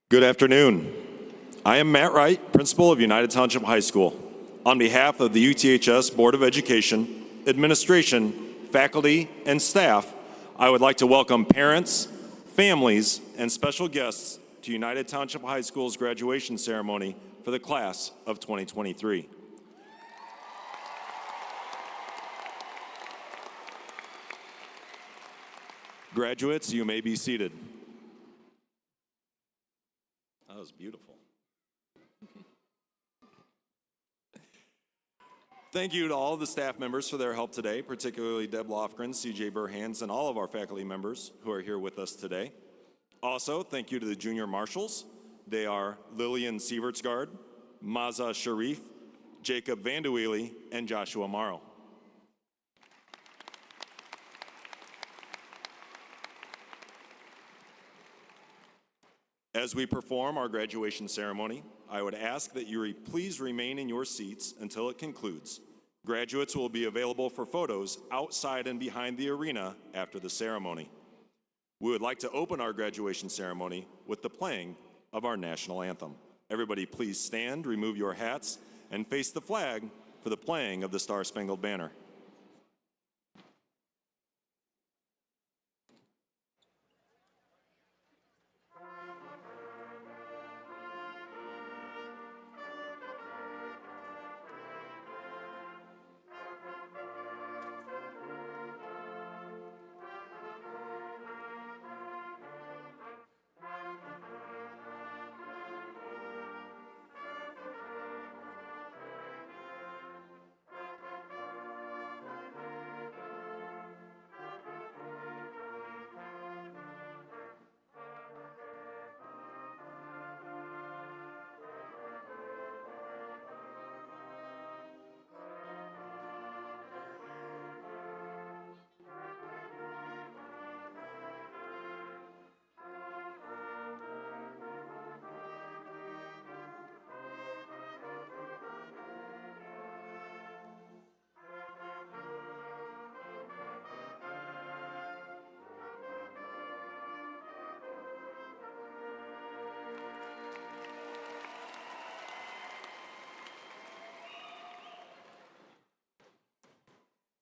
Good afternoon. I am Matt Wright, principal of United Township High School. On behalf of the UTHS Board of Education, administration, faculty, and staff, I would like to welcome parents, families, and special guests to United Township High School's graduation ceremony for the class of 2023. Graduates, you may be seated. That was beautiful. Thank you to all the staff members for their help today, particularly Deb Lofgren, CJ Burhans, and all of our faculty members who are here with us today. Also, thank you to the junior marshals. They are Lillian Sievertsgaard, Maza Sharif, Jacob Vandeweely, and Joshua Morrow. As we perform our graduation ceremony, I would ask that you please remain in your seats until it concludes. Graduates will be available for photos outside and behind the arena after the ceremony. We would like to open our graduation ceremony with the playing of our national anthem. Everybody please stand, remove your hats, and face the flag for the playing of the Star-Spangled Banner.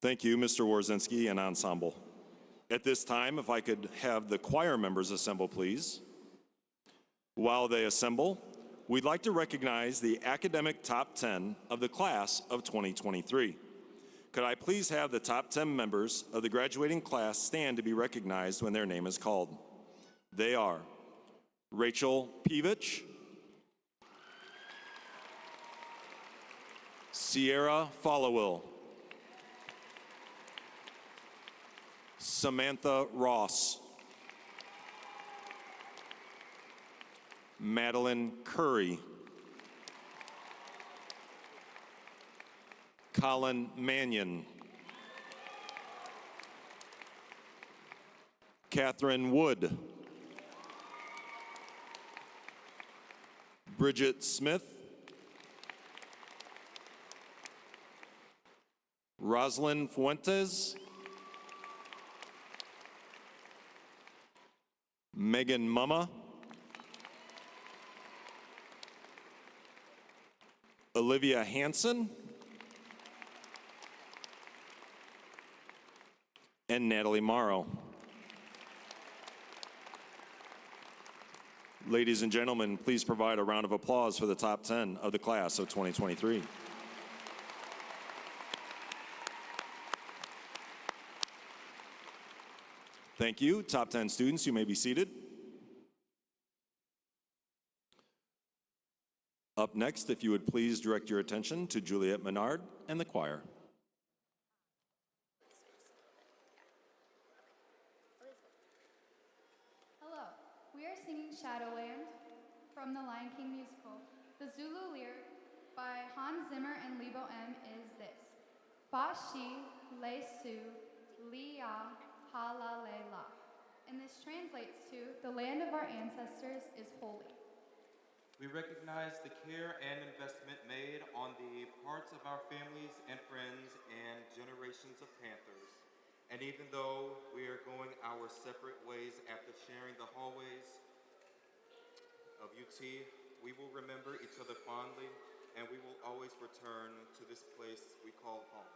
Thank you, Mr. Warzinski and ensemble. At this time, if I could have the choir members assemble, please. While they assemble, we'd like to recognize the academic top 10 of the class of 2023. Could I please have the top 10 members of the graduating class stand to be recognized when their name is called? They are Rachel Pevich, Sierra Followill, Samantha Ross, Madeline Curry, Colin Mannion, Catherine Wood, Bridget Smith, Roslyn Fuentes, Megan Mumma, Olivia Hansen, and Natalie Morrow. Ladies and gentlemen, please provide a round of applause for the top 10 of the class of 2023. Thank you. Top 10 students, you may be seated. Up next, if you would please direct your attention to Juliet Menard and the choir. Hello, we are singing Shadowland from the Lion King musical. The Zulu lyric by Hans Zimmer and Lebo M is this: Fashi Lesu Lia Halalela. And this translates to, the land of our ancestors is holy. We recognize the care and investment made on the parts of our families and friends and generations of Panthers. And even though we are going our separate ways after sharing the hallways of UT, we will remember each other fondly, and we will always return to this place we call home.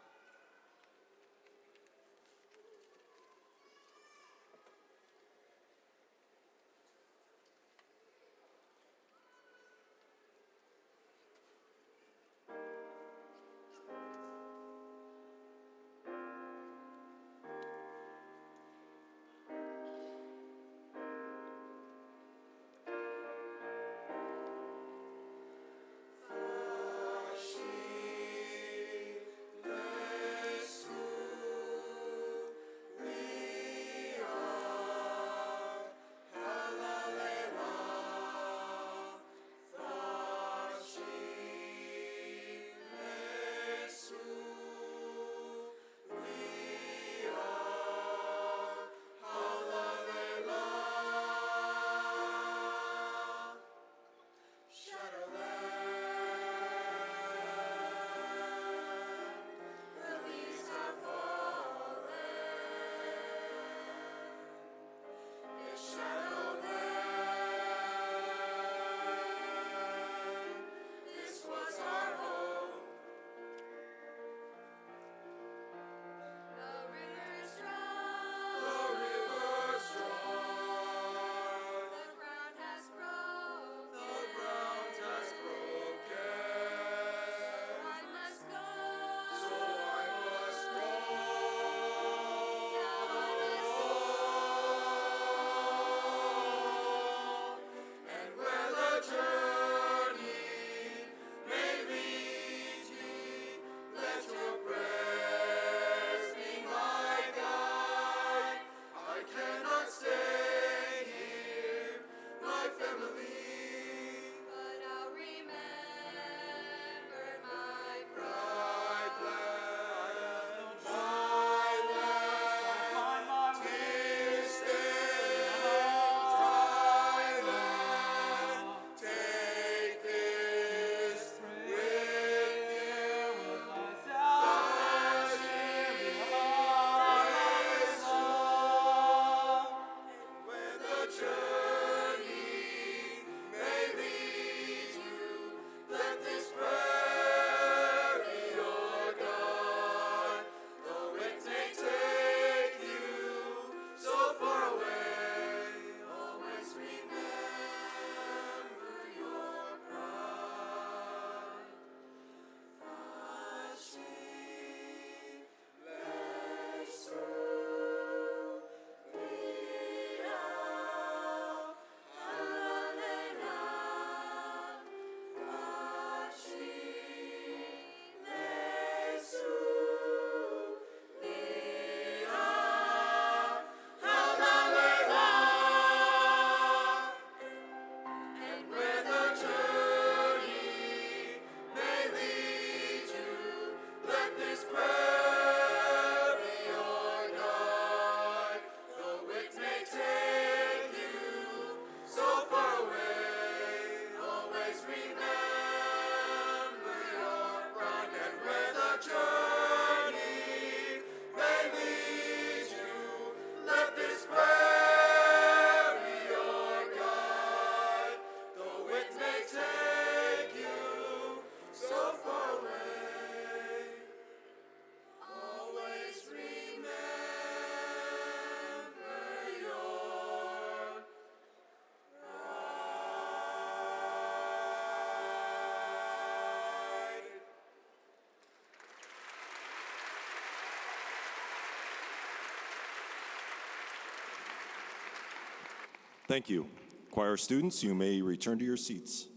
Thank you. Choir students, you may return to your seats.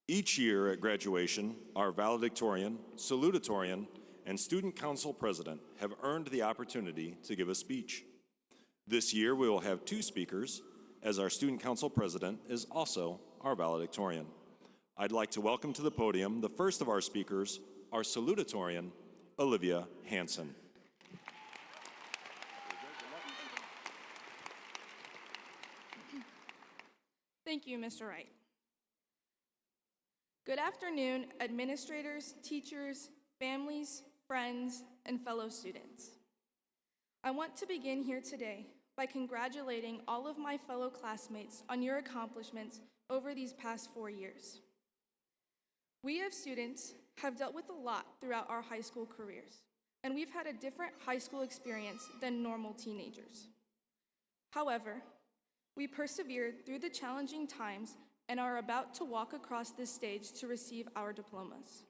Each year at graduation, our valedictorian, salutatorian, and student council president have earned the opportunity to give a speech. This year, we will have two speakers, as our student council president is also our valedictorian. I'd like to welcome to the podium the first of our speakers, our salutatorian, Olivia Hansen. Thank you, Mr. Wright. Good afternoon, administrators, teachers, families, friends, and fellow students. I want to begin here today by congratulating all of my fellow classmates on your accomplishments over these past 4 years. We as students have dealt with a lot throughout our high school careers, and we've had a different high school experience than normal teenagers. However, we persevered through the challenging times and are about to walk across this stage to receive our diplomas.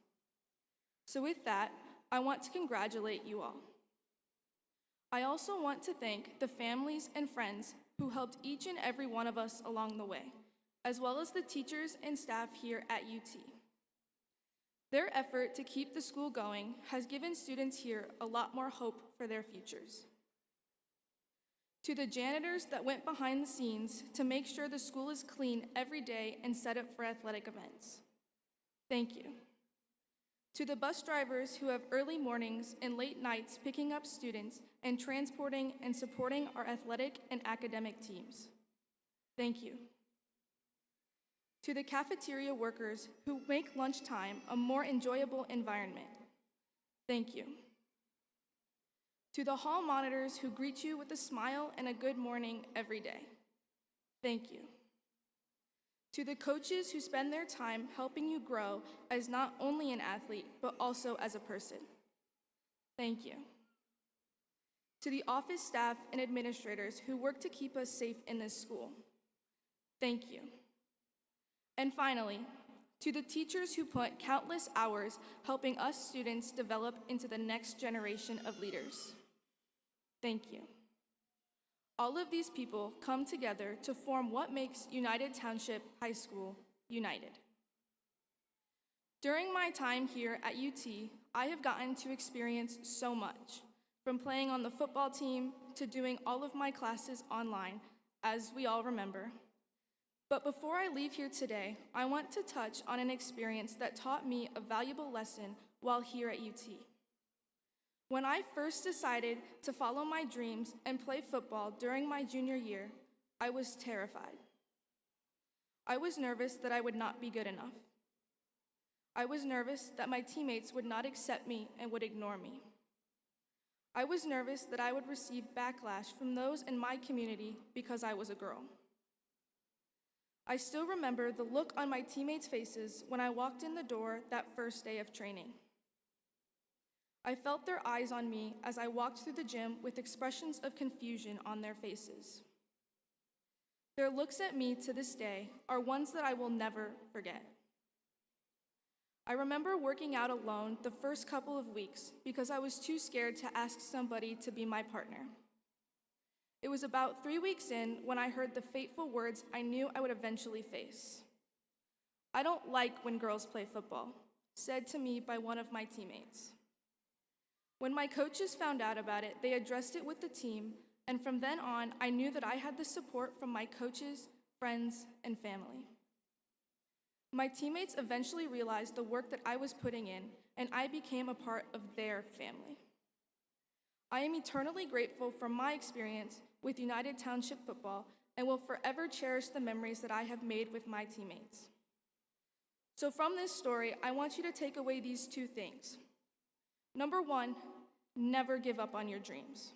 So with that, I want to congratulate you all. I also want to thank the families and friends who helped each and every one of us along the way, as well as the teachers and staff here at UT. Their effort to keep the school going has given students here a lot more hope for their futures. To the janitors that went behind the scenes to make sure the school is clean every day and set up for athletic events, thank you. To the bus drivers who have early mornings and late nights picking up students and transporting and supporting our athletic and academic teams, thank you. To the cafeteria workers who make lunchtime a more enjoyable environment, thank you. To the hall monitors who greet you with a smile and a good morning every day, thank you. To the coaches who spend their time helping you grow as not only an athlete, but also as a person, thank you. To the office staff and administrators who work to keep us safe in this school, thank you. And finally, to the teachers who put countless hours helping us students develop into the next generation of leaders, thank you. All of these people come together to form what makes United Township High School united. During my time here at UT, I have gotten to experience so much, from playing on the football team to doing all of my classes online, as we all remember. But before I leave here today, I want to touch on an experience that taught me a valuable lesson while here at UT. When I first decided to follow my dreams and play football during my junior year, I was terrified. I was nervous that I would not be good enough. I was nervous that my teammates would not accept me and would ignore me. I was nervous that I would receive backlash from those in my community because I was a girl. I still remember the look on my teammates' faces when I walked in the door that first day of training. I felt their eyes on me as I walked through the gym with expressions of confusion on their faces. Their looks at me to this day are ones that I will never forget. I remember working out alone the first couple of weeks because I was too scared to ask somebody to be my partner. It was about 3 weeks in when I heard the fateful words I knew I would eventually face. "I don't like when girls play football," said to me by one of my teammates. When my coaches found out about it, they addressed it with the team, and from then on, I knew that I had the support from my coaches, friends, and family. My teammates eventually realized the work that I was putting in, and I became a part of their family. I am eternally grateful for my experience with United Township Football and will forever cherish the memories that I have made with my teammates. So from this story, I want you to take away these 2 things. Number 1, never give up on your dreams.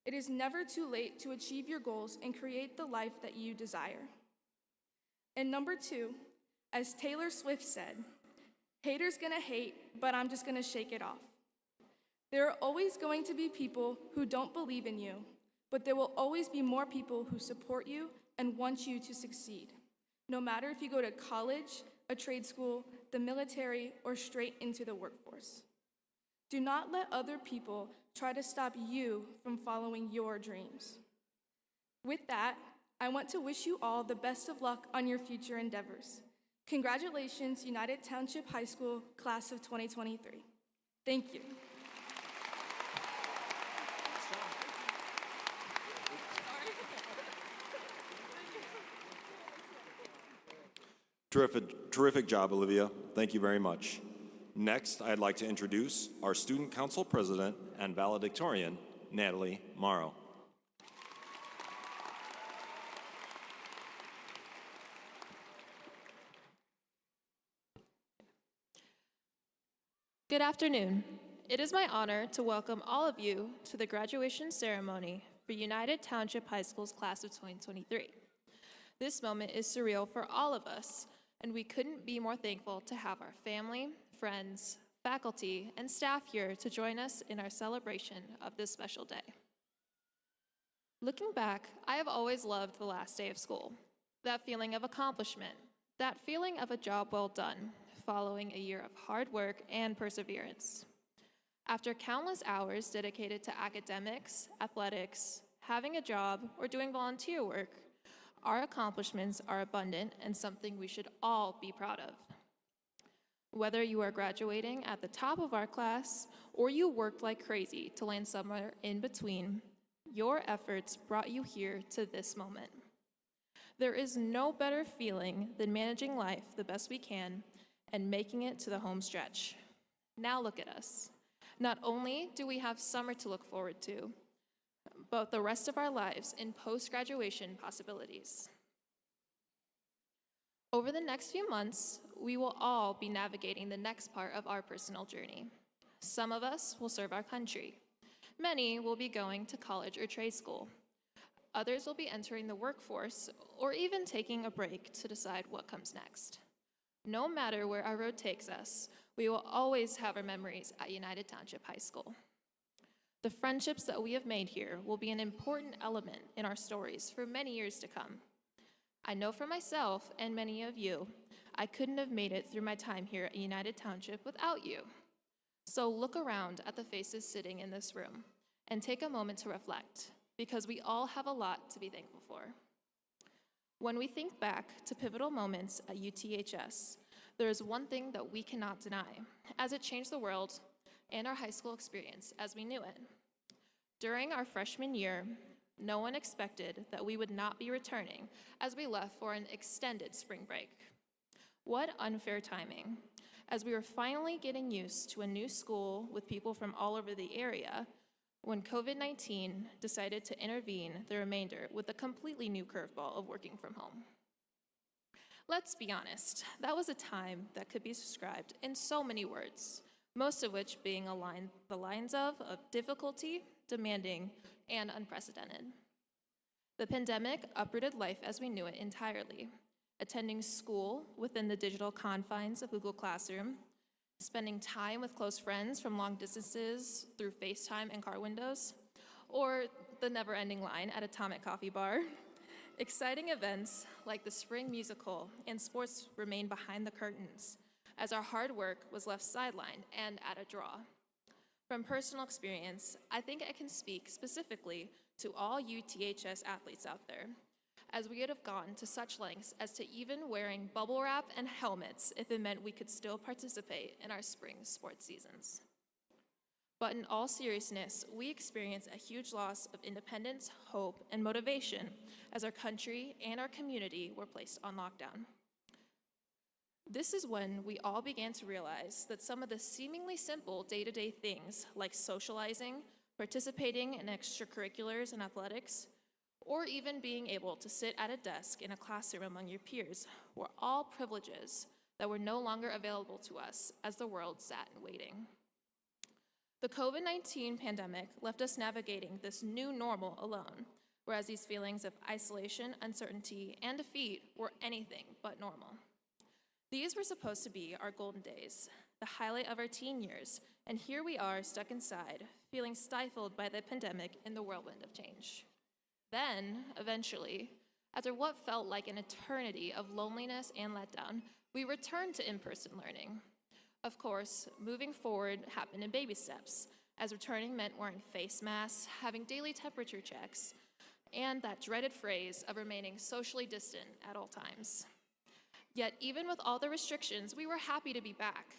It is never too late to achieve your goals and create the life that you desire. And number 2, as Taylor Swift said, "Haters gonna hate, but I'm just gonna shake it off." There are always going to be people who don't believe in you, but there will always be more people who support you and want you to succeed, no matter if you go to college, a trade school, the military, or straight into the workforce. Do not let other people try to stop you from following your dreams. With that, I want to wish you all the best of luck on your future endeavors. Congratulations, United Township High School, Class of 2023. Thank you. Terrific job, Olivia. Thank you very much. Next, I'd like to introduce our Student Council President and valedictorian, Natalie Morrow. Good afternoon. It is my honor to welcome all of you to the graduation ceremony for United Township High School's class of 2023. This moment is surreal for all of us, and we couldn't be more thankful to have our family, friends, faculty, and staff here to join us in our celebration of this special day. Looking back, I have always loved the last day of school. That feeling of accomplishment, that feeling of a job well done, following a year of hard work and perseverance. After countless hours dedicated to academics, athletics, having a job, or doing volunteer work, our accomplishments are abundant and something we should all be proud of. Whether you are graduating at the top of our class or you worked like crazy to land somewhere in between, your efforts brought you here to this moment. There is no better feeling than managing life the best we can and making it to the home stretch. Now look at us. Not only do we have summer to look forward to, but the rest of our lives in post-graduation possibilities. Over the next few months, we will all be navigating the next part of our personal journey. Some of us will serve our country. Many will be going to college or trade school. Others will be entering the workforce or even taking a break to decide what comes next. No matter where our road takes us, we will always have our memories at United Township High School. The friendships that we have made here will be an important element in our stories for many years to come. I know for myself and many of you, I couldn't have made it through my time here at United Township without you. So look around at the faces sitting in this room and take a moment to reflect, because we all have a lot to be thankful for. When we think back to pivotal moments at UTHS, there is one thing that we cannot deny, as it changed the world and our high school experience as we knew it. During our freshman year, no one expected that we would not be returning as we left for an extended spring break. What unfair timing. As we were finally getting used to a new school with people from all over the area, when COVID-19 decided to intervene the remainder with a completely new curveball of working from home. Let's be honest, that was a time that could be described in so many words, most of which being the lines of difficulty, demanding, and unprecedented. The pandemic uprooted life as we knew it entirely. Attending school within the digital confines of Google Classroom, spending time with close friends from long distances through FaceTime and car windows, or the never-ending line at Atomic Coffee Bar. Exciting events like the spring musical and sports remained behind the curtains, as our hard work was left sidelined and at a draw. From personal experience, I think I can speak specifically to all UTHS athletes out there, as we would have gone to such lengths as to even wearing bubble wrap and helmets if it meant we could still participate in our spring sports seasons. But in all seriousness, we experienced a huge loss of independence, hope, and motivation as our country and our community were placed on lockdown. This is when we all began to realize that some of the seemingly simple day-to-day things like socializing, participating in extracurriculars and athletics, or even being able to sit at a desk in a classroom among your peers were all privileges that were no longer available to us as the world sat in waiting. The COVID-19 pandemic left us navigating this new normal alone, whereas these feelings of isolation, uncertainty, and defeat were anything but normal. These were supposed to be our golden days, the highlight of our teen years, and here we are stuck inside, feeling stifled by the pandemic in the whirlwind of change. Then, eventually, after what felt like an eternity of loneliness and letdown, we returned to in-person learning. Of course, moving forward happened in baby steps, as returning meant wearing face masks, having daily temperature checks, and that dreaded phrase of remaining socially distant at all times. Yet, even with all the restrictions, we were happy to be back,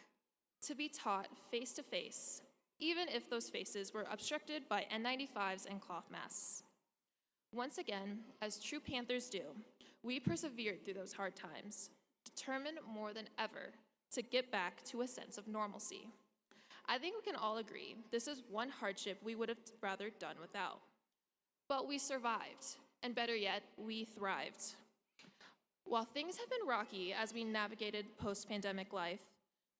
to be taught face-to-face, even if those faces were obstructed by N95s and cloth masks. Once again, as true Panthers do, we persevered through those hard times, determined more than ever to get back to a sense of normalcy. I think we can all agree this is one hardship we would have rather done without. But we survived, and better yet, we thrived. While things have been rocky as we navigated post-pandemic life,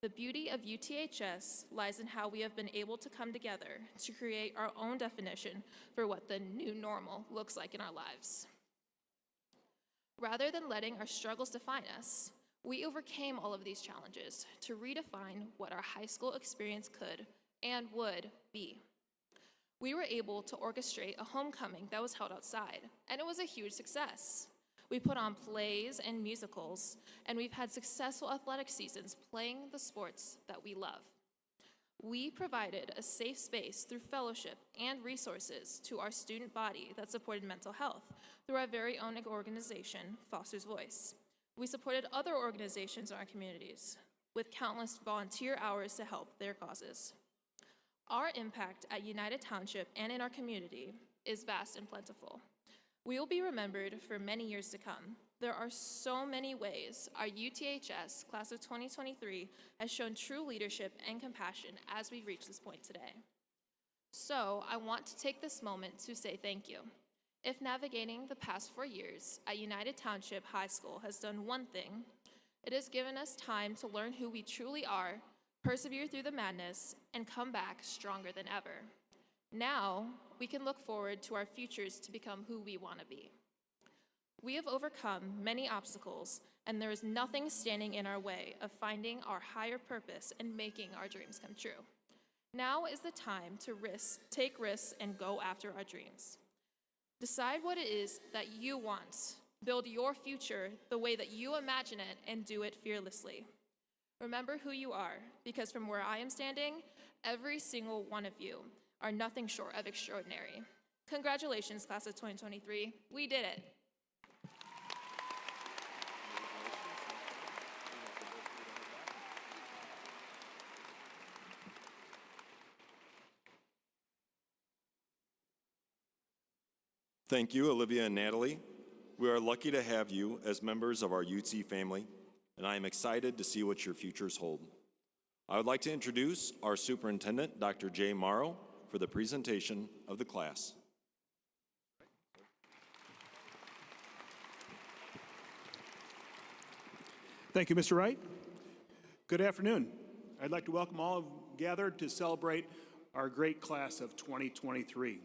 The beauty of UTHS lies in how we have been able to come together to create our own definition for what the new normal looks like in our lives. Rather than letting our struggles define us, we overcame all of these challenges to redefine what our high school experience could and would be. We were able to orchestrate a homecoming that was held outside, and it was a huge success. We put on plays and musicals, and we've had successful athletic seasons playing the sports that we love. We provided a safe space through fellowship and resources to our student body that supported mental health through our very own organization, Foster's Voice. We supported other organizations in our communities with countless volunteer hours to help their causes. Our impact at United Township and in our community is vast and plentiful. We will be remembered for many years to come. There are so many ways our UTHS class of 2023 has shown true leadership and compassion as we reach this point today. So I want to take this moment to say thank you. If navigating the past 4 years at United Township High School has done one thing, it has given us time to learn who we truly are, persevere through the madness, and come back stronger than ever. Now, we can look forward to our futures to become who we want to be. We have overcome many obstacles, and there is nothing standing in our way of finding our higher purpose and making our dreams come true. Now is the time to take risks, and go after our dreams. Decide what it is that you want. Build your future the way that you imagine it, and do it fearlessly. Remember who you are, because from where I am standing, every single one of you are nothing short of extraordinary. Congratulations, class of 2023. We did it. Thank you, Olivia and Natalie. We are lucky to have you as members of our UT family, and I am excited to see what your futures hold. I would like to introduce our superintendent, Dr. Jay Morrow, for the presentation of the class. Thank you, Mr. Wright. Good afternoon. I'd like to welcome all gathered to celebrate our great class of 2023.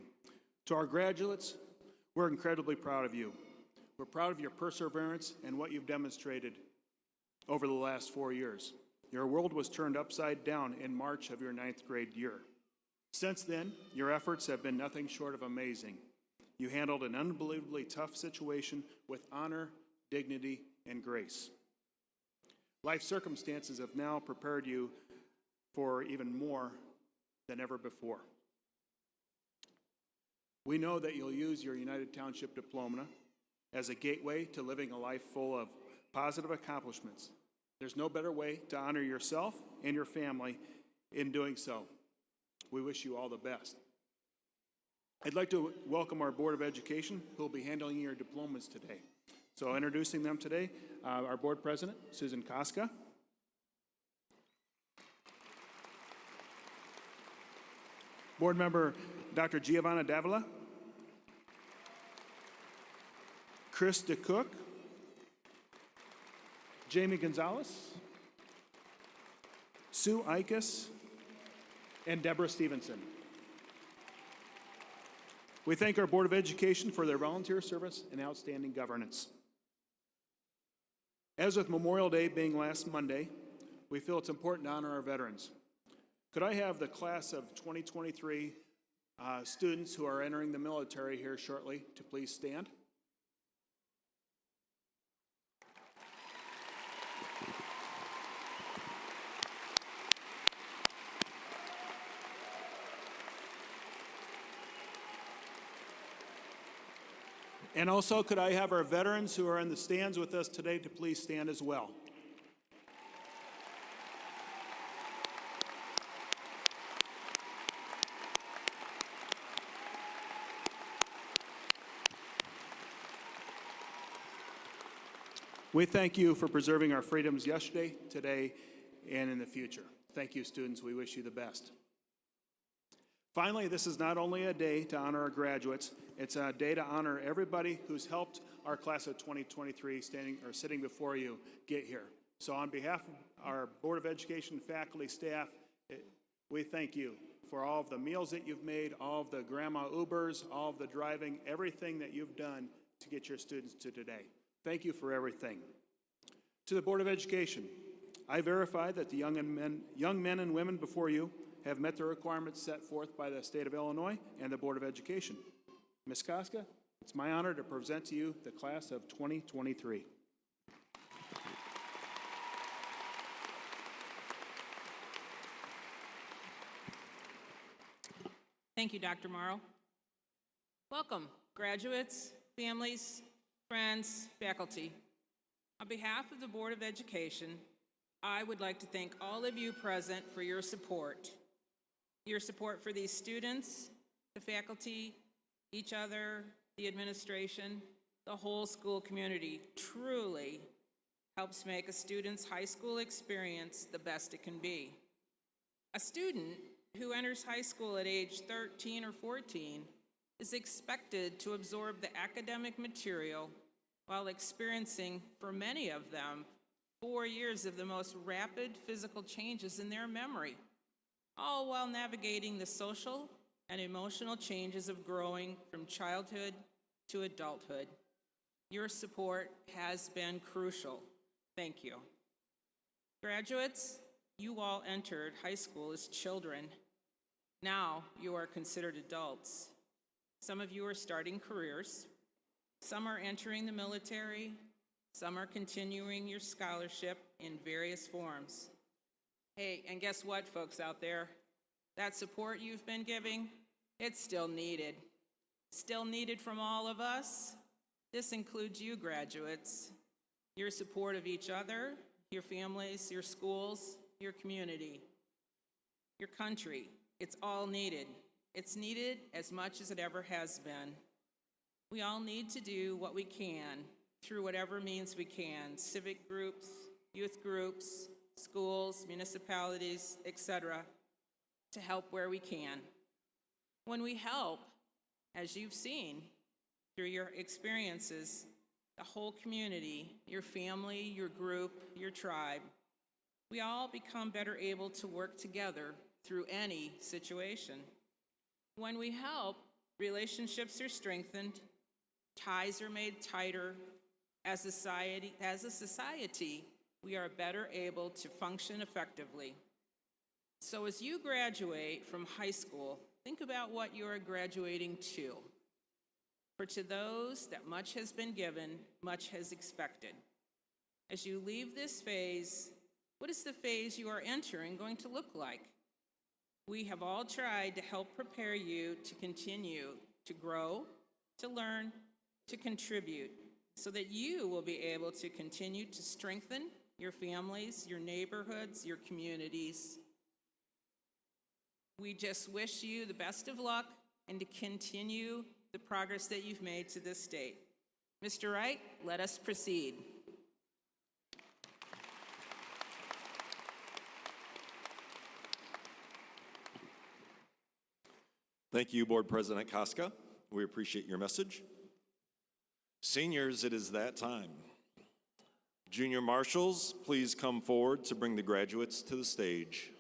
To our graduates, we're incredibly proud of you. We're proud of your perseverance and what you've demonstrated over the last 4 years. Your world was turned upside down in March of your 9th grade year. Since then, your efforts have been nothing short of amazing. You handled an unbelievably tough situation with honor, dignity, and grace. Life circumstances have now prepared you for even more than ever before. We know that you'll use your United Township diploma as a gateway to living a life full of positive accomplishments. There's no better way to honor yourself and your family in doing so. We wish you all the best. I'd like to welcome our Board of Education, who will be handling your diplomas today. So introducing them today, our Board President, Susan Koska. Board Member, Dr. Giovanna Davila. Chris DeCook. Jamie Gonzalez. Sue Ikas. And Deborah Stevenson. We thank our Board of Education for their volunteer service and outstanding governance. As with Memorial Day being last Monday, we feel it's important to honor our veterans. Could I have the class of 2023 students who are entering the military here shortly to please stand? And also, could I have our veterans who are in the stands with us today to please stand as well? We thank you for preserving our freedoms yesterday, today, and in the future. Thank you, students. We wish you the best. Finally, this is not only a day to honor our graduates, it's a day to honor everybody who's helped our class of 2023 sitting before you get here. So on behalf our Board of Education faculty, staff, we thank you for all of the meals that you've made, all of the grandma Ubers, all of the driving, everything that you've done to get your students to today. Thank you for everything. To the Board of Education, I verify that the young men and women before you have met the requirements set forth by the state of Illinois and the Board of Education. Ms. Koska, it's my honor to present to you the class of 2023. Thank you, Dr. Morrow. Welcome, graduates, families, friends, faculty. On behalf of the Board of Education, I would like to thank all of you present for your support. Your support for these students, the faculty, each other, the administration, the whole school community truly helps make a student's high school experience the best it can be. A student who enters high school at age 13 or 14 is expected to absorb the academic material while experiencing, for many of them, 4 years of the most rapid physical changes in their memory, all while navigating the social and emotional changes of growing from childhood to adulthood. Your support has been crucial. Thank you. Graduates, you all entered high school as children. Now you are considered adults. Some of you are starting careers. Some are entering the military. Some are continuing your scholarship in various forms. Hey, and guess what, folks out there? That support you've been giving, it's still needed. Still needed from all of us. This includes you, graduates. Your support of each other, your families, your schools, your community, your country. It's all needed. It's needed as much as it ever has been. We all need to do what we can through whatever means we can, civic groups, youth groups, schools, municipalities, etc., to help where we can. When we help, as you've seen through your experiences, the whole community, your family, your group, your tribe, we all become better able to work together through any situation. When we help, relationships are strengthened, ties are made tighter. As a society, we are better able to function effectively. So as you graduate from high school, think about what you are graduating to. For to those that much has been given, much has expected. As you leave this phase, what is the phase you are entering going to look like? We have all tried to help prepare you to continue to grow, to learn, to contribute, so that you will be able to continue to strengthen your families, your neighborhoods, your communities. We just wish you the best of luck and to continue the progress that you've made to this date. Mr. Wright, let us proceed. Thank you, Board President Koska. We appreciate your message. Seniors, it is that time. Junior marshals, please come forward to bring the graduates to the stage.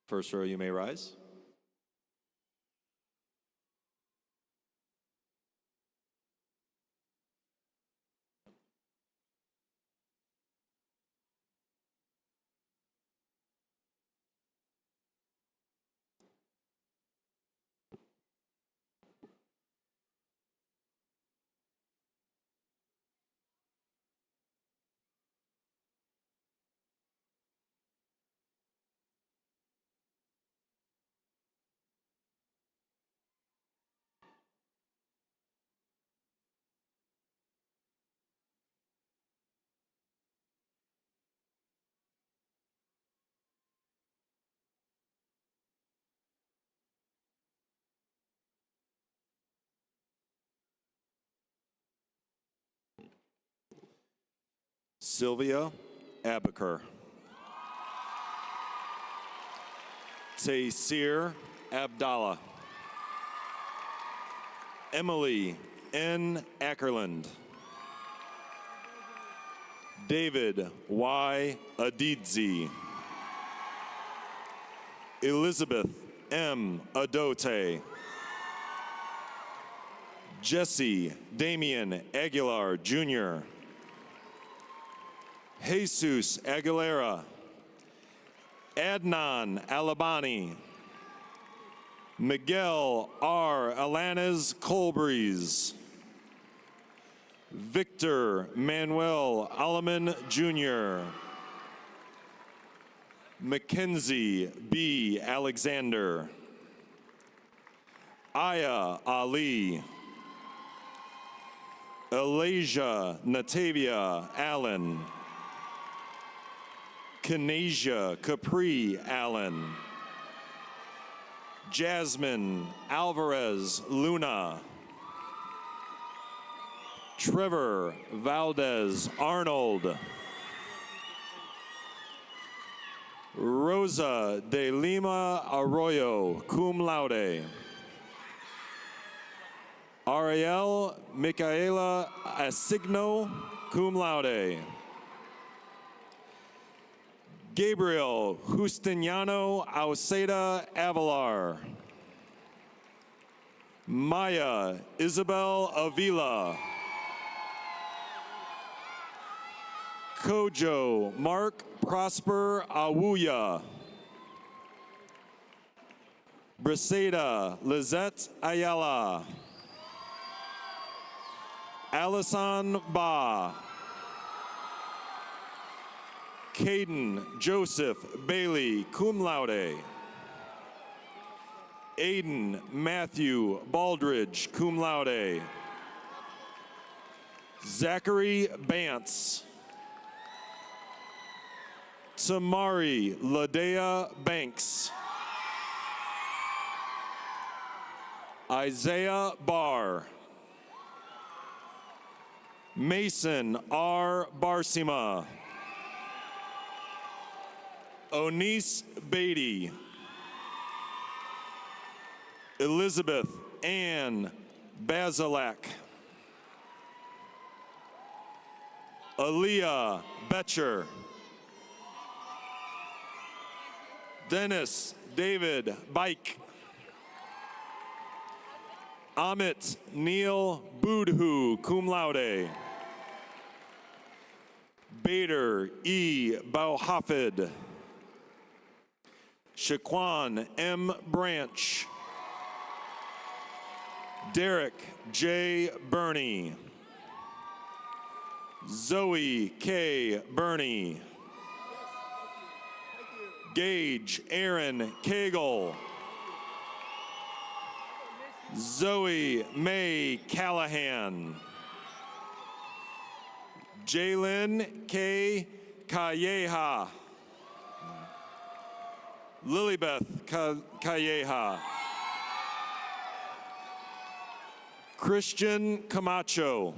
First row, you may rise. Sylvia Abaker. Taysir Abdallah. Emily N. Ackerland. David Y. Adidzi. Elizabeth M. Adote. Jesse Damian Aguilar Jr. Jesus Aguilera. Adnan Alabani. Miguel R. Alanes Colbreeze. Victor Manuel Alaman Jr. Mackenzie B. Alexander. Aya Ali. Elijah Natavia Allen. Kanasia Capri Allen. Jasmine Alvarez Luna. Trevor Valdez Arnold. Rosa de Lima Arroyo, cum laude. Ariel Micaela Asigno, cum laude. Gabriel Justiniano Auceda Avalar. Maya Isabel Avila. Kojo Mark Prosper Awuya. Briseda Lizette Ayala. Alison Ba. Caden Joseph Bailey, cum laude. Aiden Matthew Baldridge, cum laude. Zachary Bantz. Tamari Ladea Banks. Isaiah Barr. Mason R. Barsima. Onise Beatty. Elizabeth Ann Basilak. Aaliyah Betcher. Dennis David Bike. Amit Neil Budhu, cum laude. Bader E. Bauhafid. Shaquan M. Branch. Derek J. Burney. Zoe K. Burney. Gage Aaron Cagle. Zoe May Callahan. Jalen K. Calleja. Lilybeth Calleja. Christian Camacho.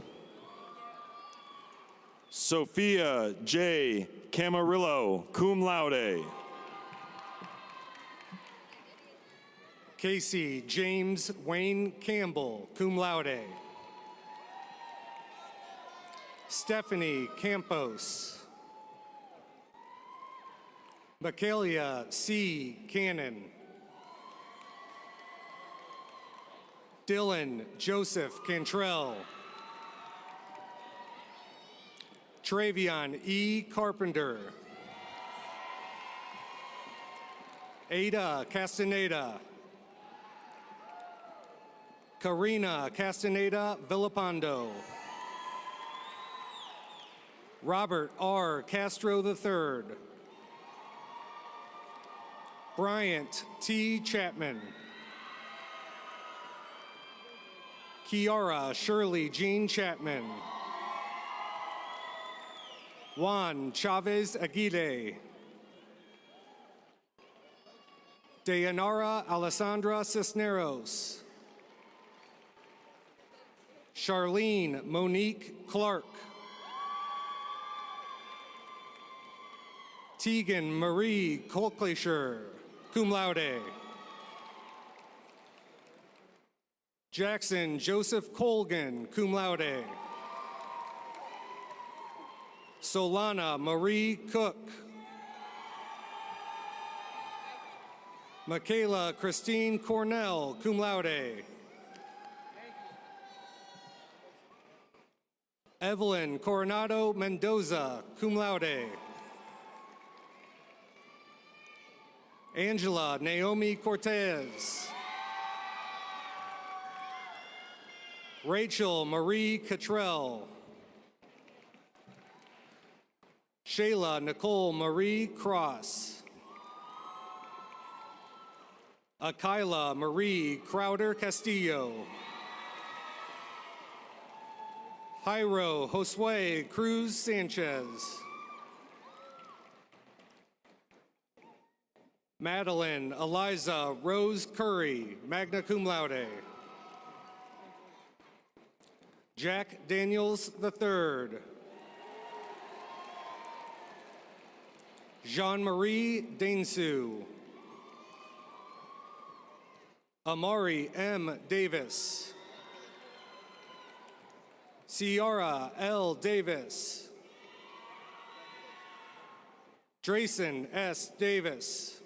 Sophia J. Camarillo, cum laude. Casey James Wayne Campbell, cum laude. Stephanie Campos. Michaelia C. Cannon. Dylan Joseph Cantrell. Travion E. Carpenter. Ada Castaneda. Karina Castaneda Villapando. Robert R. Castro III. Bryant T. Chapman. Kiara Shirley Jean Chapman. Juan Chavez Aguirre. Dayanara Alessandra Cisneros. Charlene Monique Clark. Tegan Marie Kolkleischer, cum laude. Jackson Joseph Colgan, cum laude. Solana Marie Cook. Michaela Christine Cornell, cum laude. Evelyn Coronado Mendoza, cum laude. Angela Naomi Cortez. Rachel Marie Cottrell. Shayla Nicole Marie Cross. Akila Marie Crowder Castillo. Jairo Josue Cruz Sanchez. Madeline Eliza Rose Curry, magna cum laude. Jack Daniels III. Jean-Marie Dainsu. Amari M. Davis. Ciara L. Davis. Drayson S. Davis.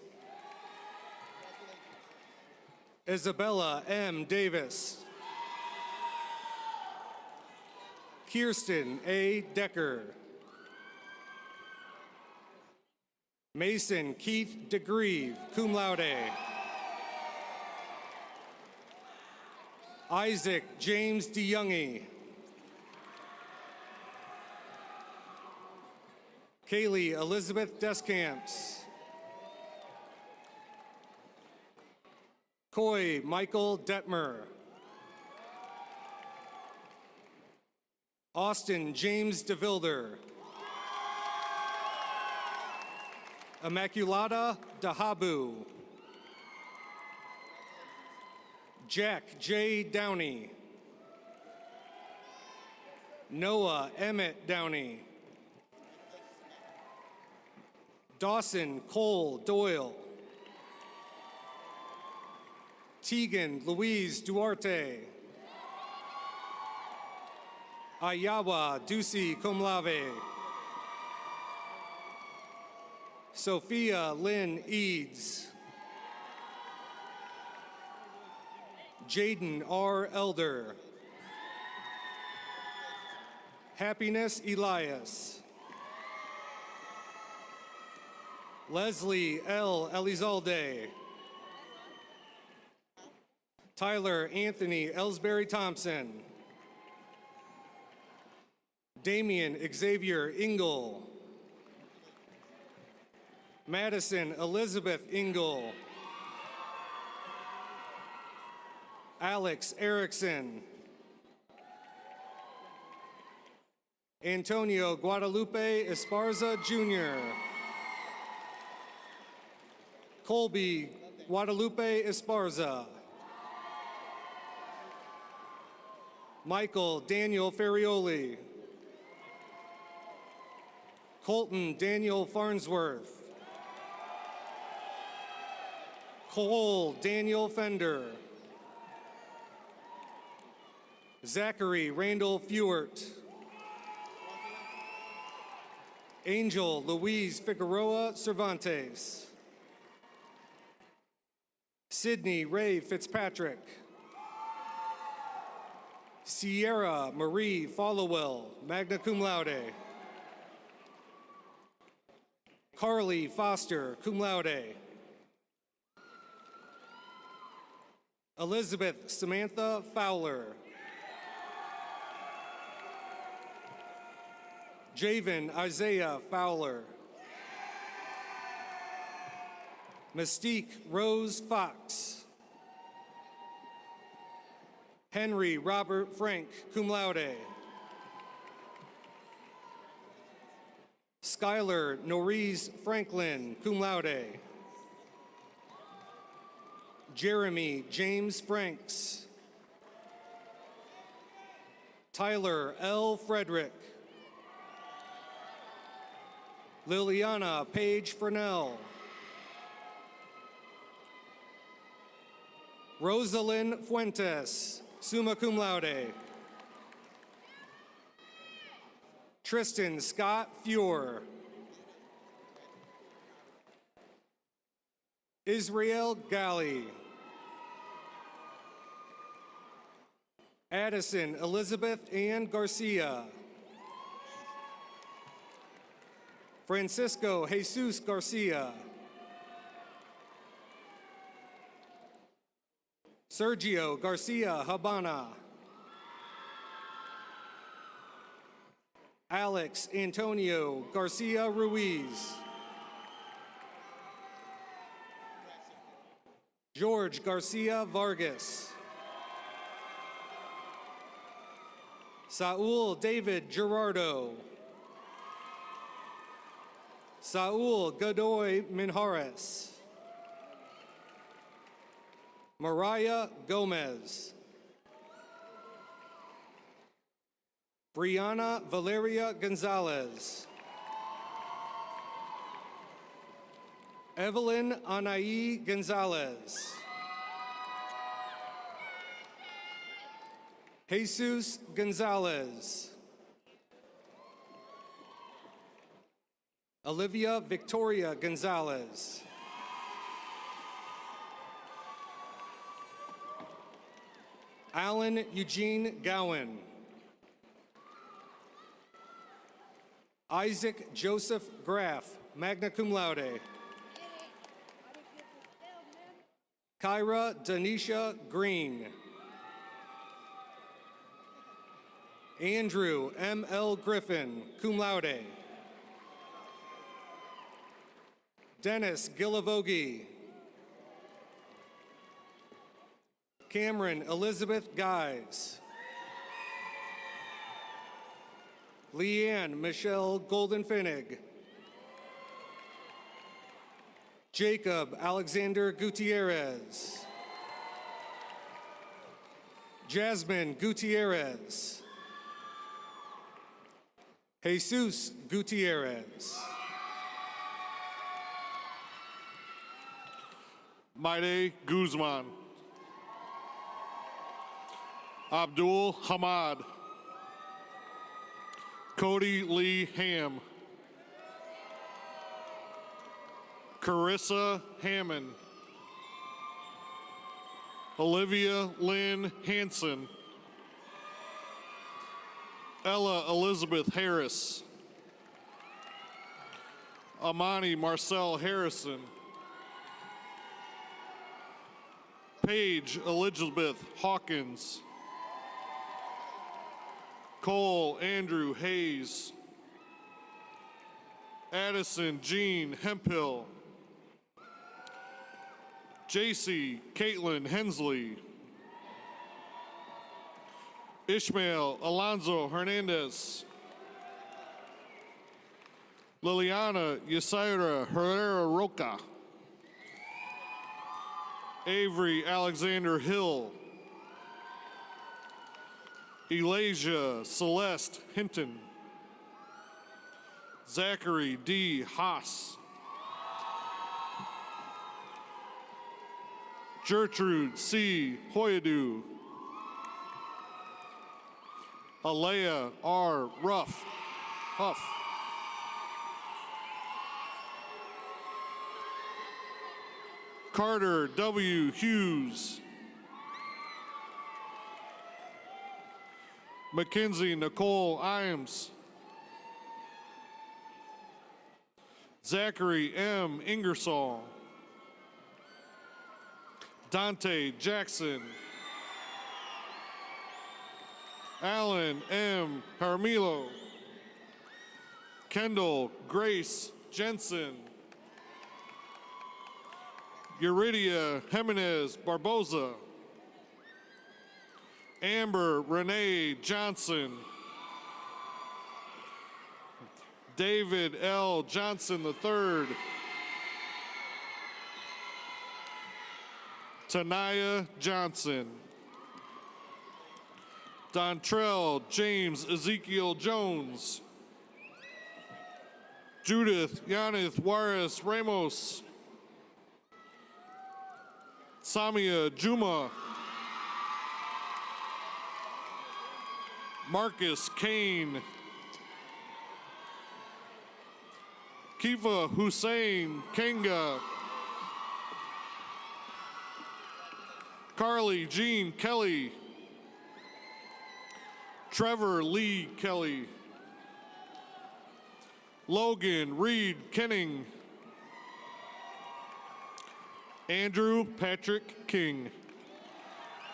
Isabella M. Davis. Kirsten A. Decker. Mason Keith DeGrieve, cum laude. Isaac James DeYoungie. Kaylee Elizabeth Descamps. Coy Michael Detmer. Austin James DeVilder. Immaculata Dahabu. Jack J. Downey. Noah Emmett Downey. Dawson Cole Doyle. Tegan Louise Duarte. Ayawa Ducey cum laude. Sophia Lynn Eads. Jaden R. Elder. Happiness Elias. Leslie L. Elizalde. Tyler Anthony Ellsbury Thompson. Damian Xavier Ingle. Madison Elizabeth Ingle. Alex Erickson. Antonio Guadalupe Esparza Jr. Colby Guadalupe Esparza. Michael Daniel Ferrioli. Colton Daniel Farnsworth. Cole Daniel Fender. Zachary Randall Fewart. Angel Louise Figueroa Cervantes. Sydney Ray Fitzpatrick. Sierra Marie Followell, magna cum laude. Carly Foster, cum laude. Elizabeth Samantha Fowler. Javen Isaiah Fowler. Mystique Rose Fox. Henry Robert Frank, cum laude. Skylar Norris Franklin, cum laude. Jeremy James Franks. Tyler L. Frederick. Liliana Paige Fresnel. Rosalind Fuentes, summa cum laude. Tristan Scott Fuhr. Israel Galley. Addison Elizabeth Ann Garcia. Francisco Jesus Garcia. Sergio Garcia Habana. Alex Antonio Garcia Ruiz. George Garcia Vargas. Saul David Gerardo. Saul Godoy Minjares. Mariah Gomez. Brianna Valeria Gonzalez. Evelyn Anaí Gonzalez. Jesus Gonzalez. Olivia Victoria Gonzalez. Alan Eugene Gowan. Isaac Joseph Graff, magna cum laude. Kyra Denisha Green. Andrew M.L. Griffin, cum laude. Dennis Gilavogi. Cameron Elizabeth Guys. Leanne Michelle Goldenfinnig. Jacob Alexander Gutierrez. Jasmine Gutierrez. Jesus Gutierrez. Maide Guzman. Abdul Hamad. Cody Lee Ham. Carissa Hammond. Olivia Lynn Hanson. Ella Elizabeth Harris. Amani Marcel Harrison. Paige Elizabeth Hawkins. Cole Andrew Hayes. Addison Jean Hemphill. JC Caitlin Hensley. Ishmael Alonzo Hernandez. Liliana Yasaira Herrera Roca. Avery Alexander Hill. Elijah Celeste Hinton. Zachary D. Haas. Gertrude C. Hoyadu. Alea R. Huff. Carter W. Hughes. Mackenzie Nicole Iams. Zachary M. Ingersoll. Dante Jackson. Alan M. Carmelo. Kendall Grace Jensen. Yuridia Jimenez Barboza. Amber Renee Johnson. David L. Johnson III. Tanaya Johnson. Dontrell James Ezekiel Jones. Judith Yanith Juarez Ramos. Samia Juma. Marcus Kane. Kiva Hussein Kenga. Carly Jean Kelly. Trevor Lee Kelly. Logan Reed Kenning. Andrew Patrick King,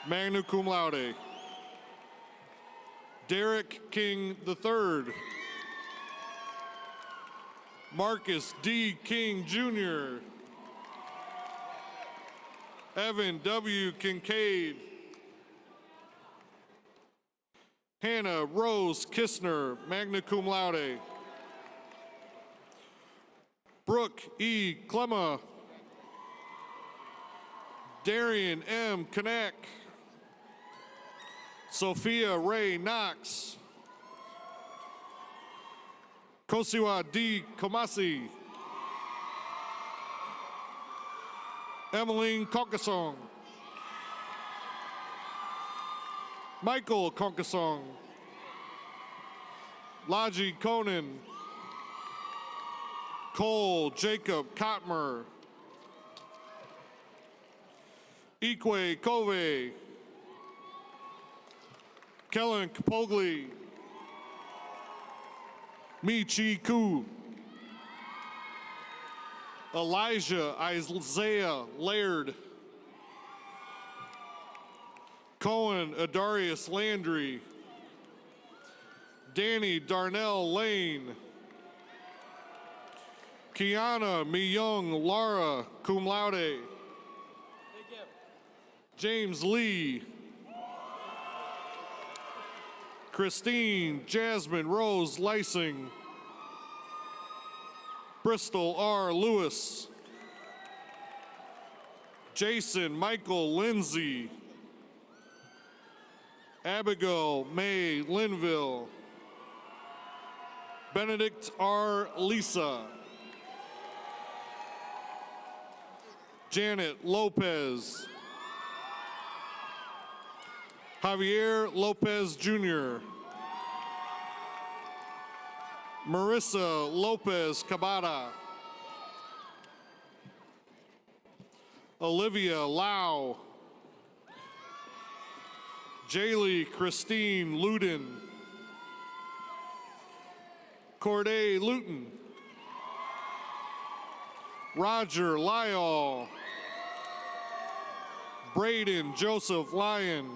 magna cum laude. Derek King III. Marcus D. King Jr. Evan W. Kincaid. Hannah Rose Kistner, magna cum laude. Brooke E. Clemma. Darian M. Kanak. Sophia Ray Knox. Kosiwa D. Komasi. Emmeline Konkasong. Michael Konkasong. Laji Conan. Cole Jacob Kotmer. Ikwe Kove. Kellen Kapogli. Michi Ku. Elijah Isaiah Laird. Cohen Adarius Landry. Danny Darnell Lane. Kiana Myung Lara, cum laude. James Lee. Christine Jasmine Rose Lysing. Bristol R. Lewis. Jason Michael Lindsay. Abigail May Linville. Benedict R. Lisa. Janet Lopez. Javier Lopez Jr. Marissa Lopez Cabada. Olivia Lau. Jaylee Christine Luden. Corday Luton. Roger Lyall. Braden Joseph Lyon.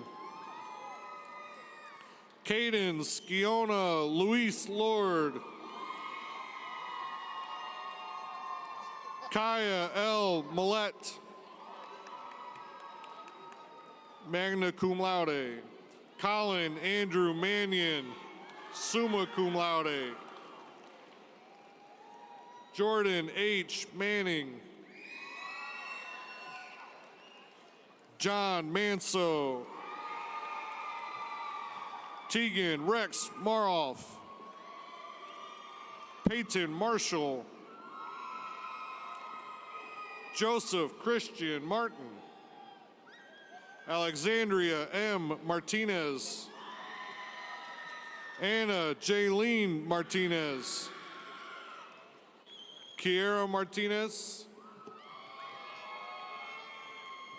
Caden Skiona Luis Lord. Kaya L. Millette, magna cum laude. Colin Andrew Mannion, summa cum laude. Jordan H. Manning. John Manso. Tegan Rex Maroff. Peyton Marshall. Joseph Christian Martin. Alexandria M. Martinez. Anna Jaylene Martinez. Kiera Martinez.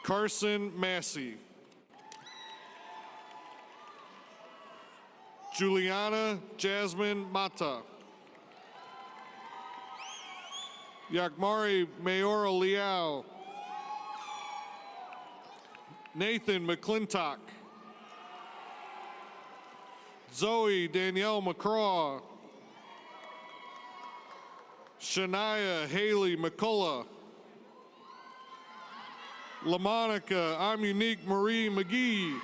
Carson Massey. Juliana Jasmine Mata. Yakmari Mayora Liao. Nathan McClintock. Zoe Danielle McCraw. Shania Haley McCullough. LaMonica Amunique Marie McGee.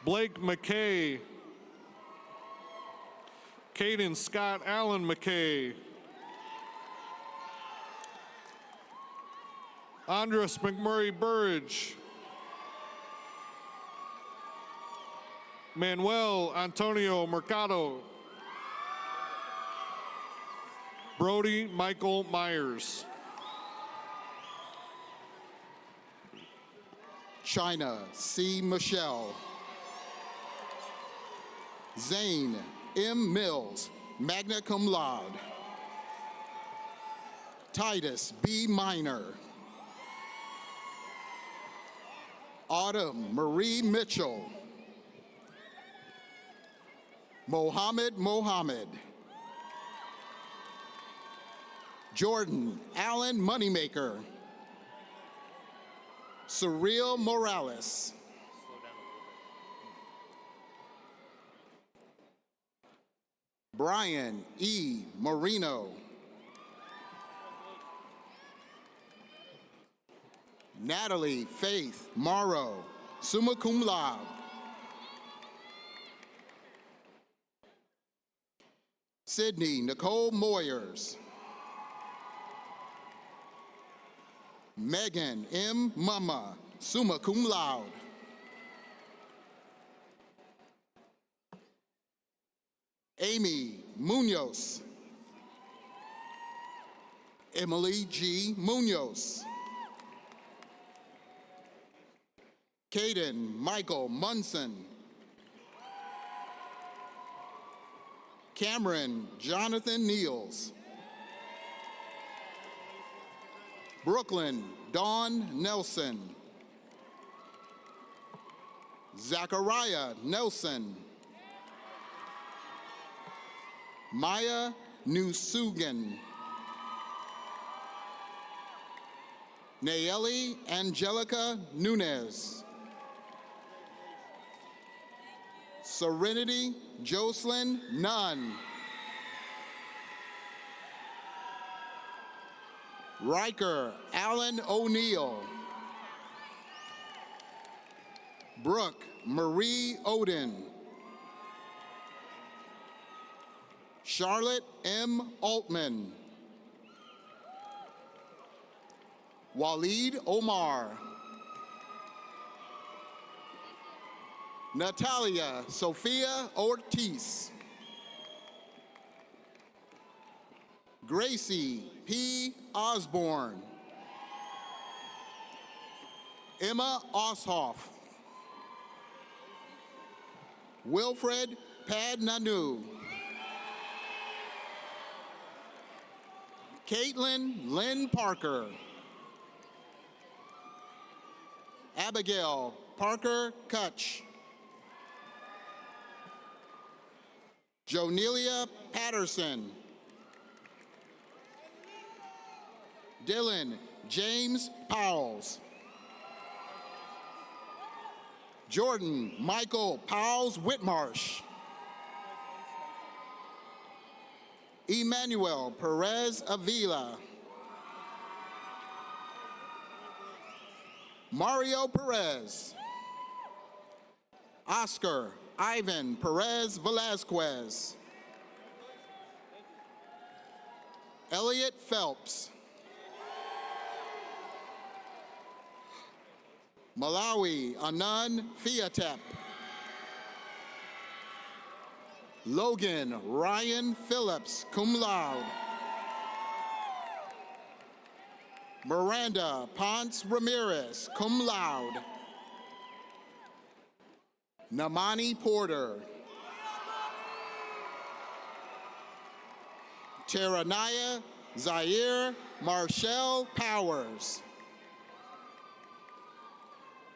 Blake McKay. Caden Scott Allen McKay. Andres McMurray Burridge. Manuel Antonio Mercado. Brody Michael Myers. China C. Michelle. Zane M. Mills, magna cum laude. Titus B. Minor. Autumn Marie Mitchell. Mohammed. Jordan Allen Moneymaker. Surreal Morales. Brian E. Marino. Natalie Faith Morrow, summa cum laude. Sydney Nicole Moyers. Megan M. Mama, summa cum laude. Amy Munoz. Emily G. Munoz. Caden Michael Munson. Cameron Jonathan Niels. Brooklyn Dawn Nelson. Zachariah Nelson. Maya Nusugan. Nayeli Angelica Nunez. Serenity Jocelyn Nunn. Riker Allen O'Neill. Brooke Marie Odin. Charlotte M. Altman. Waleed Omar. Natalia Sophia Ortiz. Gracie P. Osborne. Emma Oshoff. Wilfred Padnanu. Caitlin Lynn Parker. Abigail Parker Kutch. Jonelia Patterson. Dylan James Powles. Jordan Michael Powles Whitmarsh. Emmanuel Perez Avila. Mario Perez. Oscar Ivan Perez Velasquez. Elliot Phelps. Malawi Anand Fiatep. Logan Ryan Phillips, cum laude. Miranda Ponce Ramirez, cum laude. Namani Porter. Teranaya Zaire Marshall Powers.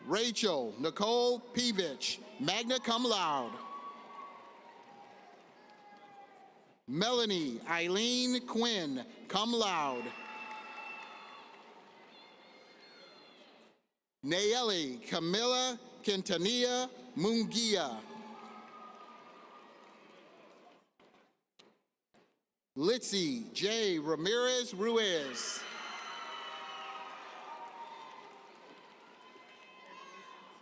Rachel Nicole Pevich, magna cum laude. Melanie Eileen Quinn, cum laude. Nayeli Camilla Quintanilla Munguia. Litzy J. Ramirez Ruiz.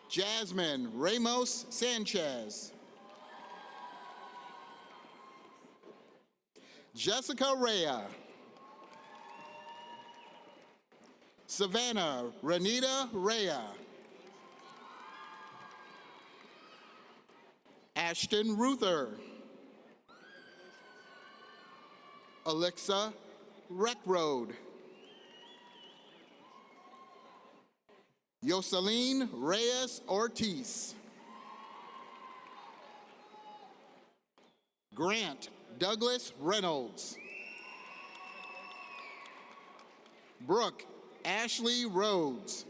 Jasmine Ramos Sanchez. Jessica Rea. Savannah Renita Rea. Ashton Ruther. Alexa Rec Road. Yoselin Reyes Ortiz. Grant Douglas Reynolds. Brooke Ashley Rhodes.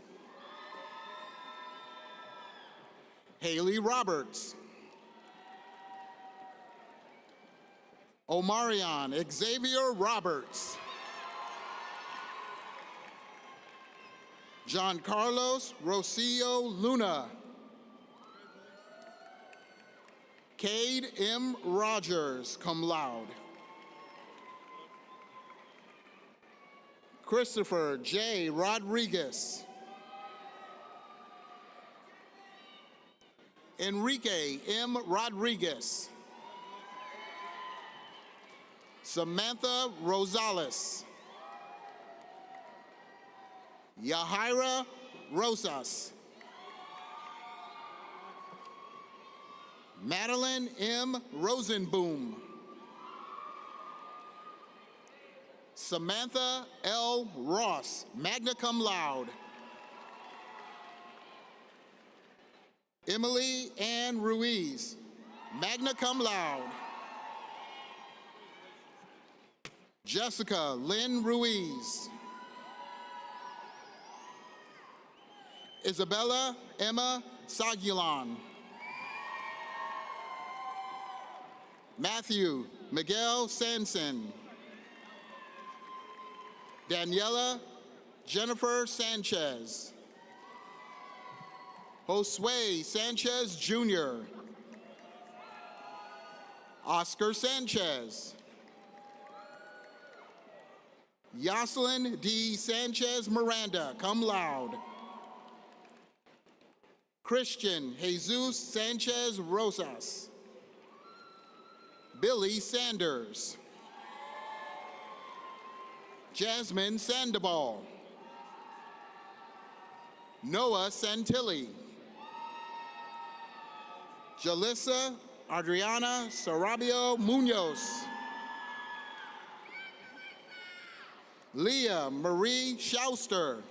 Haley Roberts. Omarion Xavier Roberts. John Carlos Rocio Luna. Cade M. Rogers, cum laude. Christopher J. Rodriguez. Enrique M. Rodriguez. Samantha Rosales. Yahaira Rosas. Madeline M. Rosenboom. Samantha L. Ross, magna cum laude. Emily Ann Ruiz, magna cum laude. Jessica Lynn Ruiz. Isabella Emma Saguilan. Matthew Miguel Sanson. Daniela Jennifer Sanchez. Josue Sanchez Jr. Oscar Sanchez. Yoselin D. Sanchez Miranda, cum laude. Christian Jesus Sanchez Rosas. Billy Sanders. Jasmine Sandoval. Noah Santilli. Jalissa Adriana Sarabio Munoz. Leah Marie Schauster.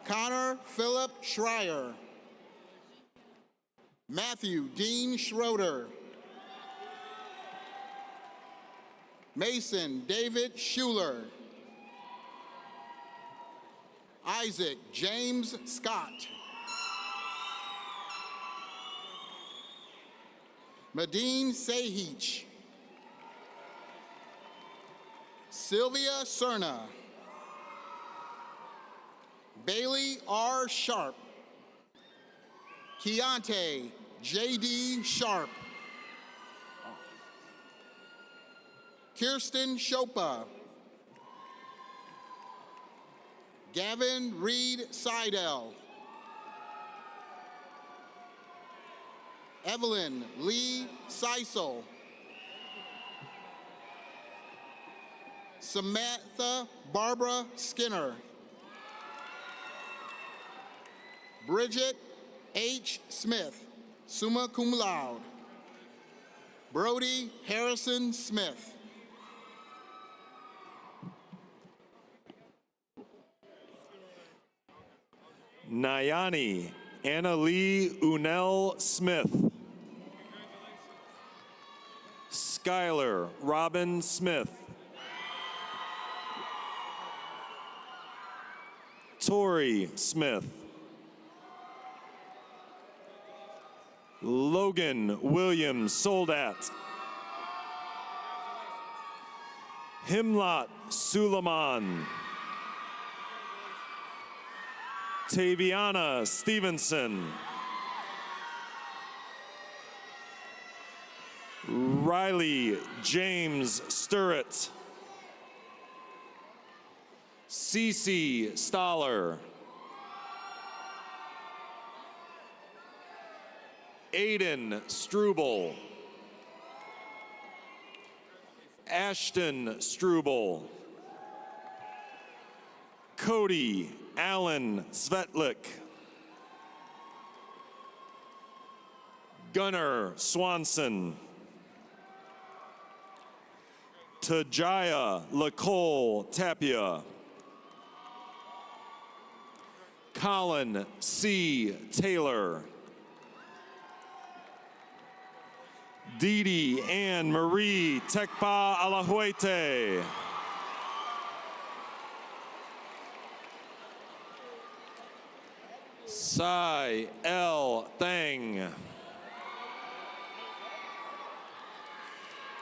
Connor Philip Schreier. Matthew Dean Schroeder. Mason David Schuler. Isaac James Scott. Medine Sahich. Sylvia Cerna. Bailey R. Sharp. Keontae J.D. Sharp. Kirsten Chopa. Gavin Reed Seidel. Evelyn Lee Seisel. Samantha Barbara Skinner. Bridget H. Smith, summa cum laude. Brody Harrison Smith. Nayani Anna Lee Unell Smith. Skylar Robin Smith. Tori Smith. Logan William Soldat. Himlat Suleiman. Taviana Stevenson. Riley James Sturrett. Cece Stoller. Aiden Struble. Ashton Struble. Cody Allen Svetlik. Gunnar Swanson. Tajaya Lacole Tapia. Colin C. Taylor. Didi Ann Marie Tekpa Alahuete. Sai L. Thang.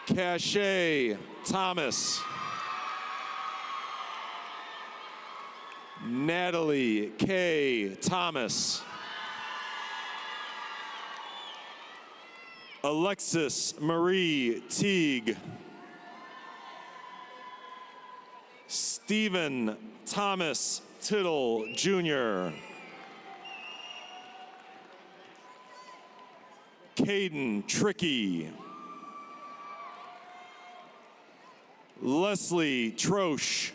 Cache Thomas. Natalie K. Thomas. Alexis Marie Teague. Stephen Thomas Tittle, Jr. Caden Tricky. Leslie Troche.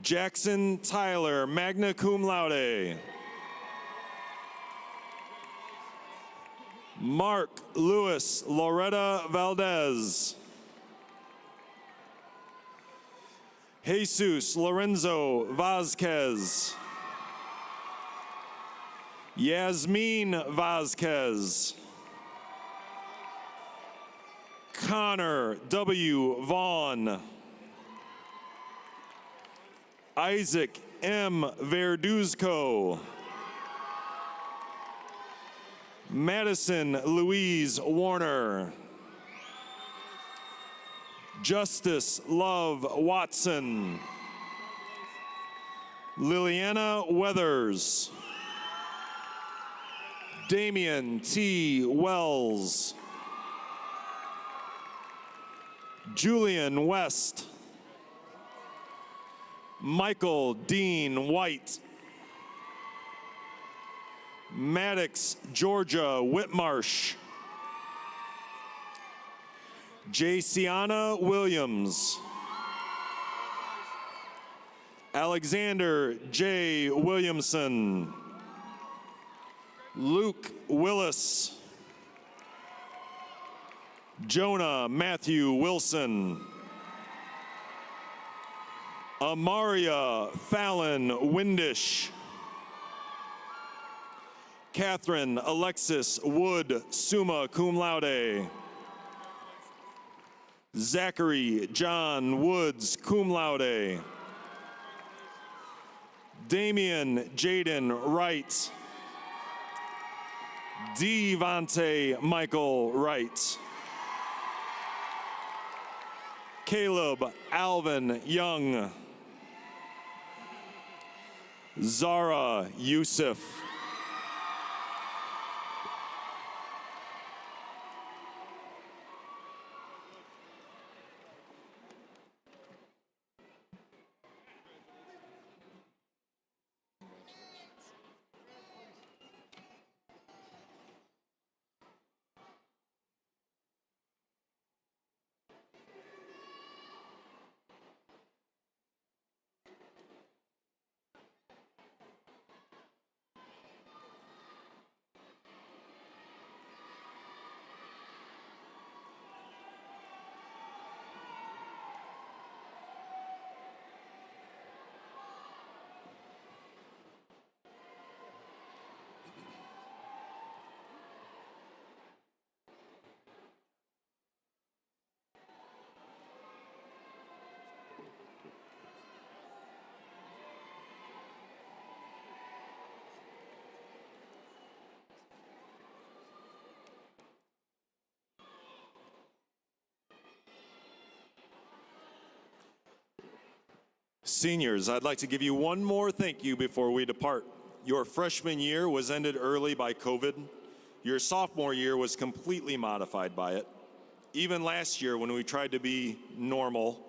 Jackson Tyler, magna cum laude. Mark Lewis Loretta Valdez. Jesus Lorenzo Vazquez. Yasmin Vazquez. Connor W. Vaughn. Isaac M. Verduzco. Madison Louise Warner. Justice Love Watson. Liliana Weathers. Damian T. Wells. Julian West. Michael Dean White. Maddox Georgia Whitmarsh. Jayciana Williams. Alexander J. Williamson. Luke Willis. Jonah Matthew Wilson. Amaria Fallon Windish. Catherine Alexis Wood, summa cum laude. Zachary John Woods, cum laude. Damian Jaden Wright. Devontae Michael Wright. Caleb Alvin Young. Zara Youssef. Seniors, I'd like to give you one more thank you before we depart. Your freshman year was ended early by COVID. Your sophomore year was completely modified by it. Even last year, when we tried to be normal,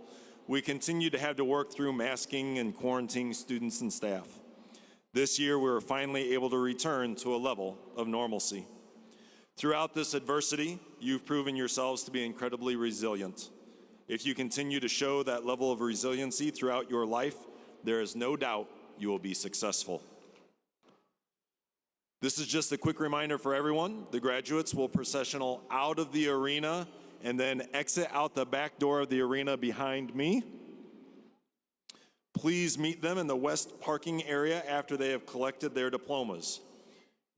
we continued to have to work through masking and quarantining students and staff. This year, we were finally able to return to a level of normalcy. Throughout this adversity, you've proven yourselves to be incredibly resilient. If you continue to show that level of resiliency throughout your life, there is no doubt you will be successful. This is just a quick reminder for everyone. The graduates will processional out of the arena and then exit out the back door of the arena behind me. Please meet them in the west parking area after they have collected their diplomas.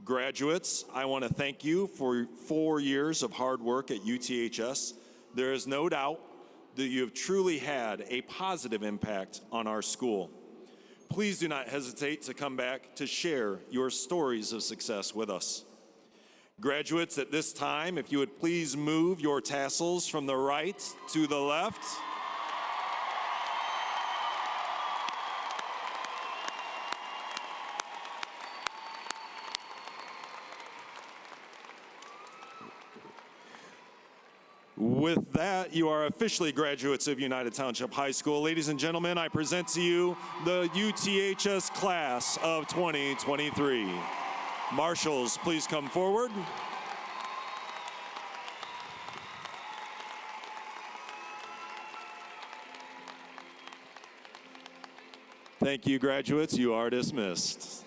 Graduates, I want to thank you for 4 years of hard work at UTHS. There is no doubt that you have truly had a positive impact on our school. Please do not hesitate to come back to share your stories of success with us. Graduates, at this time, if you would please move your tassels from the right to the left. With that, you are officially graduates of United Township High School. Ladies and gentlemen, I present to you the UTHS class of 2023. Marshals, please come forward. Thank you, graduates. You are dismissed.